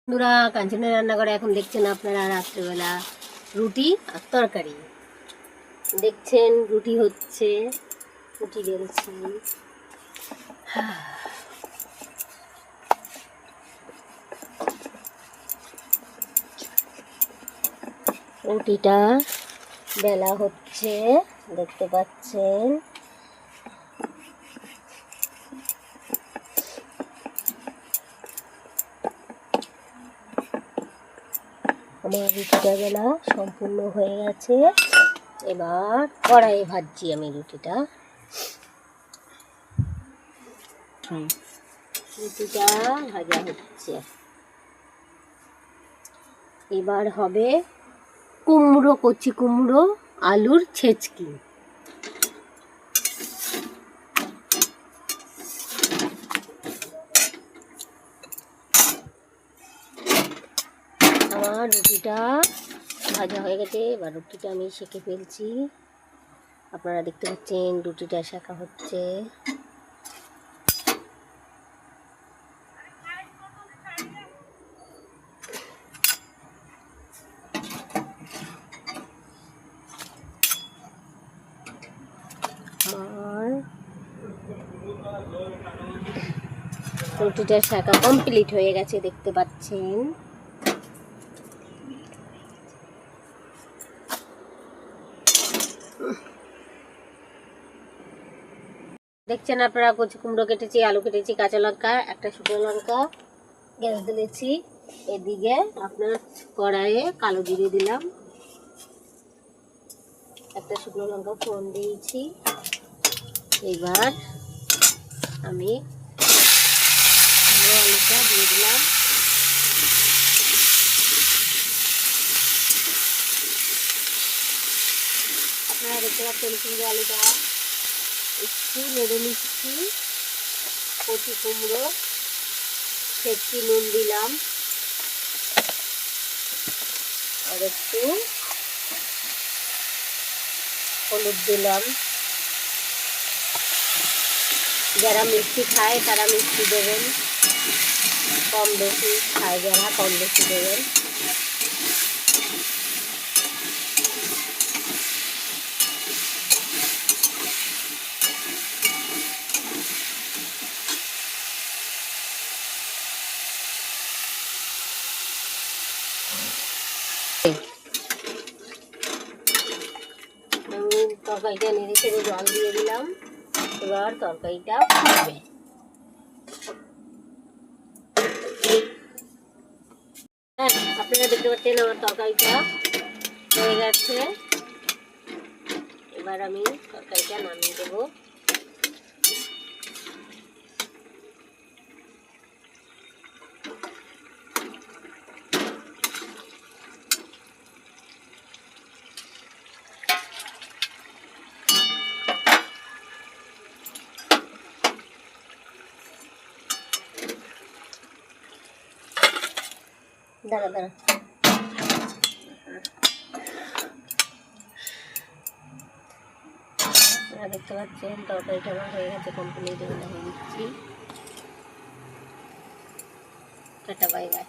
বন্ধুরা, কাঞ্চনের রান্নাঘরে এখন দেখছেন আপনারা রাত্রেবেলা রুটি আর তরকারি দেখছেন। রুটি হচ্ছে, রুটি বেলছি। রুটিটা বেলা হচ্ছে, দেখতে পাচ্ছেন। আমার রুটিটা বেলা সম্পূর্ণ হয়ে গেছে। এবার কড়াইয়ে ভাজছি আমি রুটিটা। রুটিটা ভাজা হচ্ছে। এবার হবে কুমড়ো, কচি কুমড়ো আলুর ছেচকি। আমার রুটিটা ভাজা হয়ে গেছে। এবার রুটিটা আমি সেঁকে ফেলছি। আপনারা দেখতে পাচ্ছেন রুটিটা সেঁকা হচ্ছে। আর রুটিটা সেঁকা কমপ্লিট হয়ে গেছে, দেখতে পাচ্ছেন। দেখছেন আপনারা, কচি কুমড়ো কেটেছি, আলু কেটেছি, কাঁচা লঙ্কা, একটা শুকনো লঙ্কা, গ্যাস দিয়েছি। এদিকে আপনার কড়াইয়ে কালো জিরে দিলাম, একটা শুকনো লঙ্কা ফোড়ন দিয়েছি। এবার আমি আলুটা দিয়ে দিলাম। আপনারা দেখতে পাচ্ছেন কুমড়ো আলুটা একটু নেড়ে নিচ্ছি। কচি কুমড়ো ছেঁচকি, নুন দিলাম আর একটু হলুদ দিলাম। যারা মিষ্টি খায় তারা মিষ্টি দেবেন, কম বেশি খায় যারা কম বেশি দেবেন। আমি তরকারিটা নেড়ে ছেড়ে জল দিয়ে দিলাম। এবার তরকারিটা ফুটবে। হ্যাঁ, আপনারা দেখতে পাচ্ছেন আমার তরকারিটা হয়ে গেছে। এবার আমি তরকারিটা নামিয়ে দেবো। দাঁড়া দাঁড়া, দেখতে পাচ্ছেন তরকারিটা আমার হয়ে গেছে কমপ্লিট। এগুলো হয়ে দিচ্ছি। Tata, bye bye.